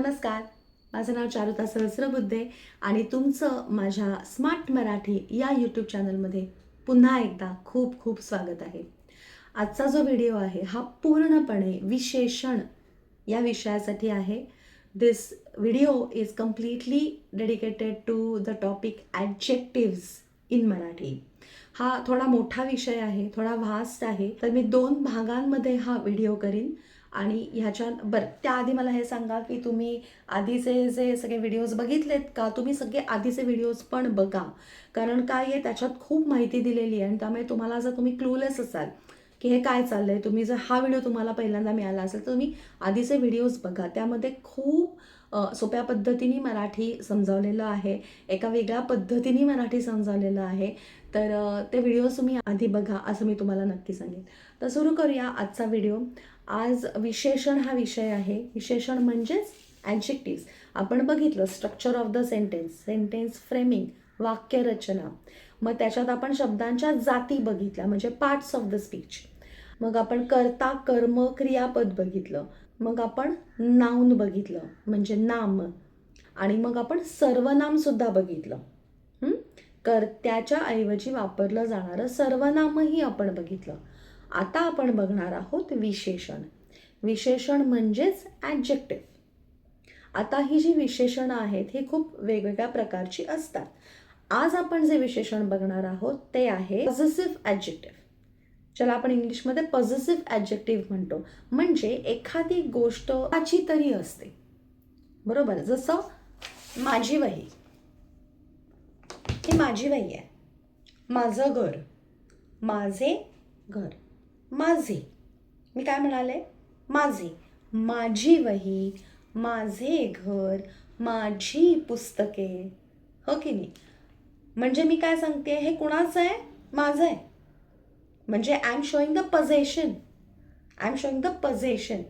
नमस्कार. माझं नाव चारुता सहस्रबुद्धे आणि तुमचं माझ्या स्मार्ट मराठी या यूट्यूब चॅनलमध्ये पुन्हा एकदा खूप खूप स्वागत आहे. आजचा जो व्हिडिओ आहे हा पूर्णपणे विशेषण या विषयासाठी आहे. This video is completely dedicated to the topic adjectives in Marathi. हा थोडा मोठा विषय आहे, थोडा व्हास्ट आहे, तर मी 2 भागांमध्ये हा व्हिडिओ करीन. आणि ह्याच्या त्याआधी मला हे सांगा की तुम्ही आधीचे जे सगळे व्हिडिओज बघितलेत का? तुम्ही सगळे आधीचे व्हिडिओज पण बघा, कारण काय आहे त्याच्यात खूप माहिती दिलेली आहे आणि त्यामुळे तुम्हाला जर तुम्ही क्लूलेस असाल की हे काय चाललंय, तुम्ही जर हा व्हिडिओ तुम्हाला पहिल्यांदा मिळाला असेल तर तुम्ही आधीचे व्हिडिओज बघा. त्यामध्ये खूप सोप्या पद्धतीने मराठी समजावलेलं आहे, एका वेगळ्या पद्धतीने मराठी समजावलेलं आहे. तर ते व्हिडिओज तुम्ही आधी बघा असं मी तुम्हाला नक्की सांगेन. तर सुरू करूया आजचा व्हिडिओ. आज विशेषण हा विषय आहे. विशेषण म्हणजेच ॲडजेक्टिव्स. आपण बघितलं structure of the sentence, sentence framing, वाक्यरचना. मग त्याच्यात आपण शब्दांच्या जाती बघितल्या म्हणजे पार्ट्स ऑफ द स्पीच. मग आपण कर्ता, कर्म, क्रियापद बघितलं. मग आपण नाउन बघितलं म्हणजे नाम. आणि मग आपण सर्वनाम सुद्धा बघितलं. कर्त्याच्या ऐवजी वापरलं जाणारं सर्वनामही आपण बघितलं. आता आपण बघणार आहोत विशेषण. विशेषण म्हणजेच ॲडजेक्टिव्ह. आता ही जी विशेषणं आहेत ही खूप वेगवेगळ्या प्रकारची असतात. आज आपण जे विशेषण बघणार आहोत ते आहे पॉझेसिव्ह ॲडजेक्टिव्ह, ज्याला आपण इंग्लिशमध्ये पॉझेसिव्ह ॲडजेक्टिव्ह म्हणतो. म्हणजे एखादी गोष्ट काची तरी असते, बरोबर. जसं माझी वही, ही माझी वही आहे. माझं घर, माझे घर, माझे, मी काय म्हणाले, माझे, माझी वही, माझे घर, माझी पुस्तके, हो की नाही. म्हणजे मी काय सांगते, हे कुणाचं आहे, माझं आहे. म्हणजे I am showing the possession, I am showing the possession.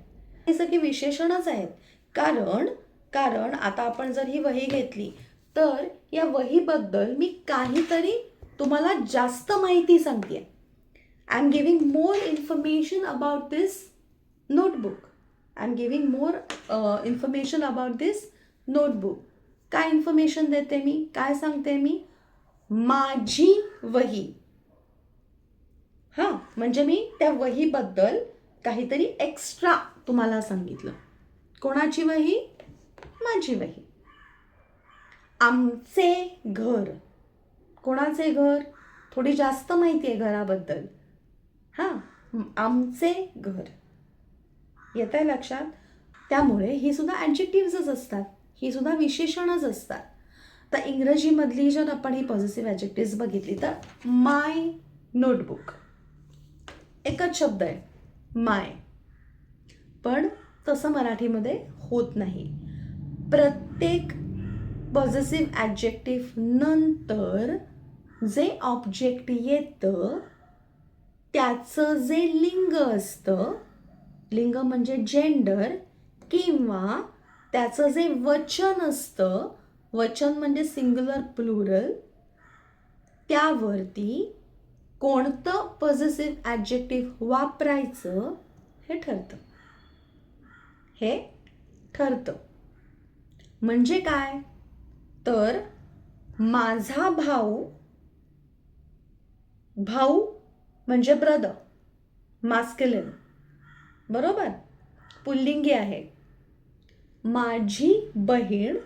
हे सगळी विशेषणच आहेत. कारण आता आपण जर ही वही घेतली तर या वहीबद्दल मी काहीतरी तुम्हाला जास्त माहिती सांगते. I'm giving more information about this notebook. I'm giving more information about this notebook. काय इन्फॉर्मेशन देते मी, काय सांगते मी, माझी वही. हां, म्हणजे मी त्या वहीबद्दल काहीतरी एक्स्ट्रा तुम्हाला सांगितलं. कोणाची वही, माझी वही. आमचे घर, कोणाचे घर, थोडी जास्त माहिती आहे घराबद्दल. हां, आमचे घर, येत आहे लक्षात. त्यामुळे ही सुद्धा ॲडजेक्टिव्हच असतात, ही सुद्धा विशेषणच असतात. तर इंग्रजीमधली जर आपण ही पॉझिटिव्ह ॲडजेक्टिव्स बघितली तर माय नोटबुक, एकच शब्द आहे माय, पण तसं मराठीमध्ये होत नाही. प्रत्येक पॉझिटिव्ह ॲडजेक्टिव्ह नंतर जे ऑब्जेक्ट येतं त्याचं जे लिंग असतं, लिंग म्हणजे जेंडर, किंवा त्याचं जे वचन असतं, वचन म्हणजे सिंग्युलर प्लुरल, त्यावरती कोणतं पॉझिटिव्ह ॲडजेक्टिव्ह वापरायचं हे ठरतं. हे ठरतं म्हणजे काय, तर माझा भाऊ, भाऊ म्हणजे ब्रदर, मास्क्युलिन, बरोबर, पुल्लिंगी आहे. माझी बहीण,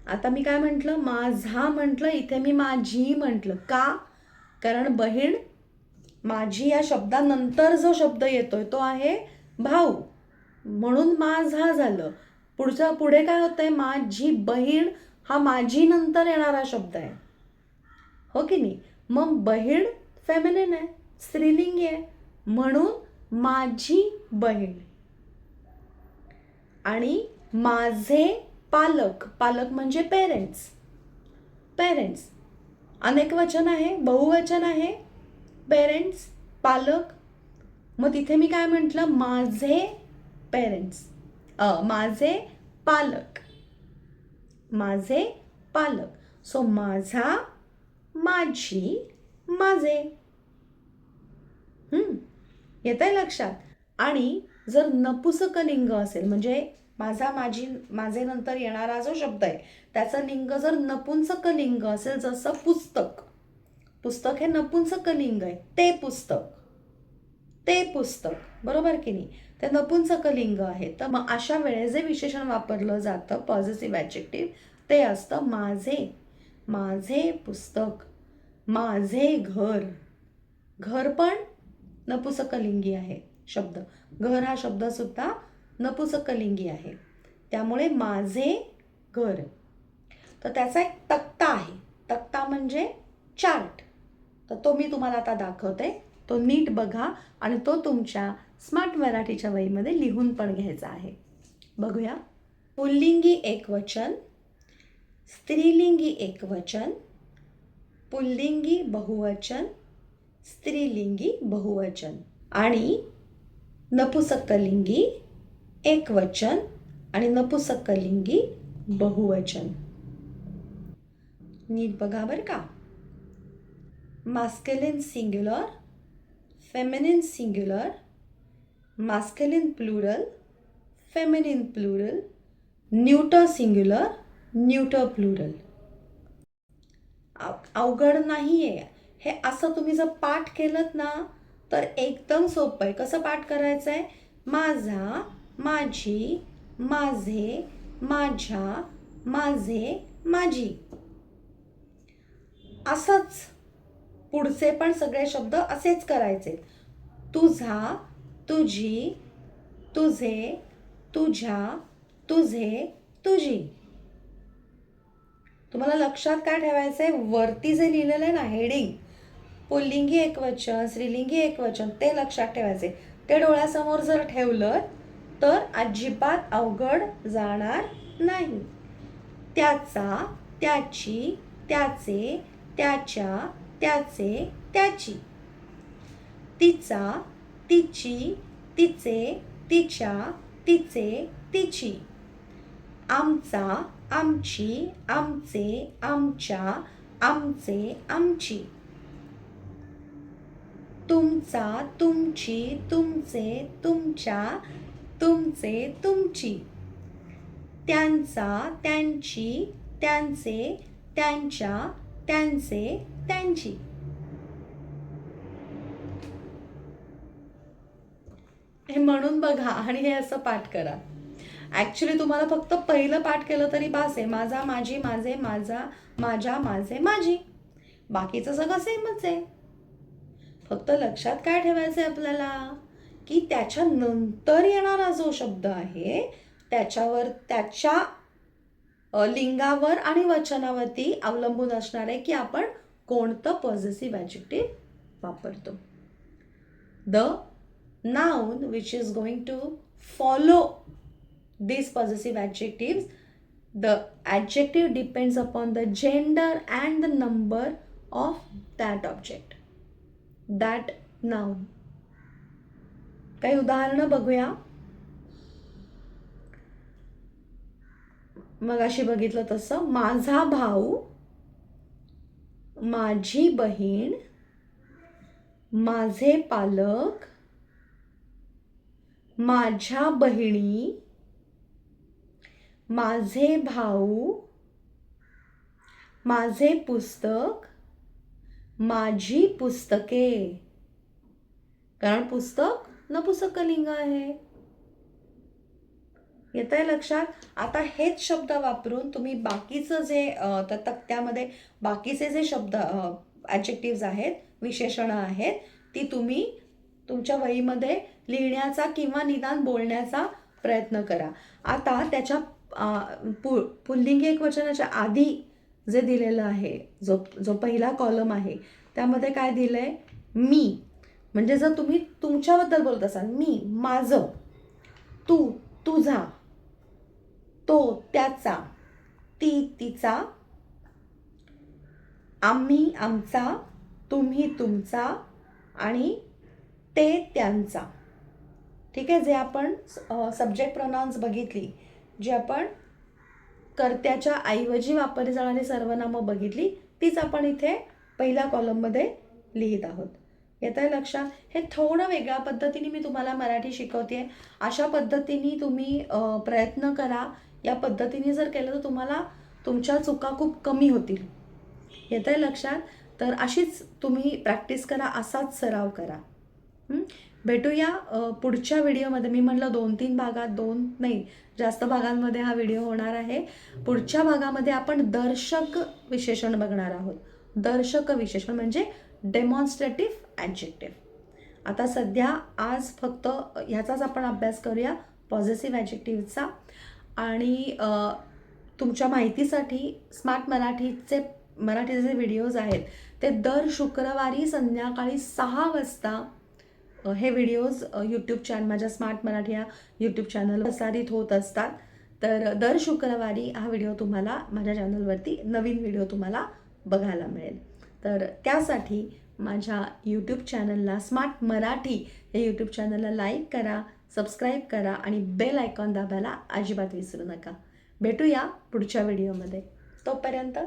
आता मी काय म्हटलं, माझा म्हटलं, इथे मी माझी म्हटलं. का, कारण बहीण, माझी या शब्दानंतर जो शब्द येतोय तो आहे भाऊ, म्हणून माझा झालं. पुढे काय होतंय, माझी बहीण हा माझी नंतर येणारा शब्द आहे, हो की नाही. मग बहीण फेमिनिन आहे, स्त्रीलिंगी आहे, म्हणून माझी बहीण. आणि माझे पालक, पालक म्हणजे पेरेंट्स, पेरेंट्स अनेक वचन आहे, बहुवचन आहे, पेरेंट्स, पालक. मग तिथे मी काय म्हटलं, माझे पेरेंट्स, माझे पालक, माझे पालक. सो माझा, माझी, माझे. येत आहे लक्षात. आणि जर नपुसकलिंग असेल म्हणजे माझा, माझी, माझे नंतर येणारा जो शब्द आहे त्याचं लिंग जर नपुंसक लिंग असेल, जसं पुस्तक, पुस्तक हे नपुंसक लिंग आहे, ते पुस्तक, ते पुस्तक, बरोबर की नाही, ते नपुंसक लिंग आहे. तर मग अशा वेळेस जे विशेषण वापरलं जातं पॉझिटिव्ह ॲडजेक्टिव्ह ते असतं माझे, माझे पुस्तक, माझे घर. घर पण नपुंसकलिंगी आहे शब्द, घर हा शब्द सुद्धा नपुंसकलिंगी आहे. त्यामुळे माझे घर. तर त्याचा एक तक्ता आहे, तक्ता म्हणजे चार्ट. तर तो मी तुम्हाला आता दाखवते, तो नीट बघा आणि तो तुमच्या स्मार्ट मराठीच्या वहीमध्ये लिहून पण घ्यायचा आहे. बघूया. पुल्लिंगी एकवचन, स्त्रीलिंगी एकवचन, पुल्लिंगी बहुवचन, स्त्रीलिंगी बहुवचन आणि नपुंसकलिंगी एकवचन आणि नपुंसकलिंगी बहुवचन. नीट बघा बरं का. Masculine singular, feminine singular, masculine plural, feminine plural, neuter singular, neuter plural. अवघड नाही आहे हे. असं तुम्ही जर पाठ केलं ना तर एकदम सोपं आहे. कसं पाठ करायचं आहे? माझा, माझी, माझे, माझ्या, माझे, माझी. असंच पुढचे पण सगळे शब्द असेच करायचे. तुझा, तुझी, तुझे, तुझ्या, तुझे, तुझी. तुम्हाला लक्षात काय ठेवायचं आहे? वरती जे लिहिलेलं आहे ना हेडिंग, पुल्लिंगी एकवचन, स्त्रीलिंगी एकवचन, ते लक्षात ठेवायचे. ते डोळ्यासमोर जर ठेवलं तर अजिबात अवघड जाणार नाही. त्याचा, त्याची, त्याचे, त्याच्या, त्याचे, त्याची. तिचा, तिची, तिचे, तिच्या, तिचे, तिची. आमचा, आमची, आमचे, आमच्या, आमचे, आमची. तुमचा, तुमची, तुमचे, तुमच्या, तुमचे, तुमची. त्यांचा, त्यांची, त्यांचे, त्यांच्या, त्यांचे, त्यांची. हे म्हणून बघा आणि हे असं पाठ करा. ॲक्च्युली तुम्हाला फक्त पहिलं पाठ केलं तरी बास आहे. माझा, माझी, माझे, माझा, माझ्या, माझे, माझी. बाकीचं सगळं सेमच आहे. फक्त लक्षात काय ठेवायचं आहे आपल्याला की त्याच्या नंतर येणारा जो शब्द आहे त्याच्यावर, त्याच्या लिंगावर आणि वचनावरती अवलंबून असणार आहे की आपण कोणतं पॉझिटिव्ह ॲडजेक्टिव्ह वापरतो. The noun which is going to follow these possessive adjectives, the adjective depends upon the gender and the number of that object, that noun. काही उदाहरणं बघूया. मगाशी बघितलं तसं माझा भाऊ, माझी बहीण, माझे पालक, माझ्या बहिणी, माझे भाऊ, माझे पुस्तक, माझी पुस्तके. कारण पुस्तक नपुंसकलिंग आहे. येतंय लक्षात? आता हेच शब्द वापरून तुम्ही बाकीचं जे त्या तक्त्यामध्ये बाकीचे जे शब्द ॲडजेक्टिव्ज आहेत, विशेषणं आहेत, ती तुम्ही तुमच्या वहीमध्ये लिहिण्याचा किंवा निदान बोलण्याचा प्रयत्न करा. आता त्याच्या पुल्लिंगी एकवचनाच्या आधी जे दिलेलं आहे, जो पहिला कॉलम आहे त्यामध्ये काय दिलं आहे? मी. म्हणजे जर तुम्ही तुमच्याबद्दल बोलत असाल, मी, माझं, तू, तुझा, तो, त्याचा, ती, तिचा, आम्ही, आमचा, तुम्ही, तुमचा आणि ते, त्यांचा. ठीक आहे. जे आपण सब्जेक्ट प्रोनाउन्स बघितली, जी आपण कर्त्याच्या ऐवजी वापरली जाणारी सर्वनामं बघितली, तीच आपण इथे पहिल्या कॉलममध्ये लिहित आहोत. येतंय लक्षात? हे थोडं वेगळ्या पद्धतीने मी तुम्हाला मराठी शिकवते. अशा पद्धतीने तुम्ही प्रयत्न करा. या पद्धतीने जर केलं तर तुम्हाला तुमच्या चुका खूप कमी होतील. येतंय लक्षात? तर अशीच तुम्ही प्रॅक्टिस करा, असाच सराव करा. भेटूया पुढच्या व्हिडिओमध्ये. मी म्हटलं 2-3 भागात, 2 नाही जास्त भागांमध्ये हा व्हिडिओ होणार आहे. पुढच्या भागामध्ये आपण दर्शक विशेषण बघणार आहोत. दर्शक विशेषण म्हणजे डेमॉन्स्ट्रेटिव्ह ॲडजेक्टिव्ह. आता सध्या आज फक्त ह्याचाच आपण अभ्यास करूया, पॉझिटिव्ह ॲडजेक्टिव्हचा. आणि तुमच्या माहितीसाठी स्मार्ट मराठीचे जे व्हिडिओज आहेत ते दर शुक्रवारी संध्याकाळी 6 वाजता हे व्हिडिओज माझ्या स्मार्ट मराठी या यूट्यूब चॅनल प्रसारित होत असतात. तर दर शुक्रवारी हा व्हिडिओ तुम्हाला माझ्या चॅनलवरती नवीन व्हिडिओ तुम्हाला बघायला मिळेल. तर त्यासाठी माझ्या यूट्यूब चॅनलला स्मार्ट मराठी या यूट्यूब चॅनलला लाईक करा, सबस्क्राईब करा आणि बेल आयकॉन दाबायला अजिबात विसरू नका. भेटूया पुढच्या व्हिडिओमध्ये. तोपर्यंत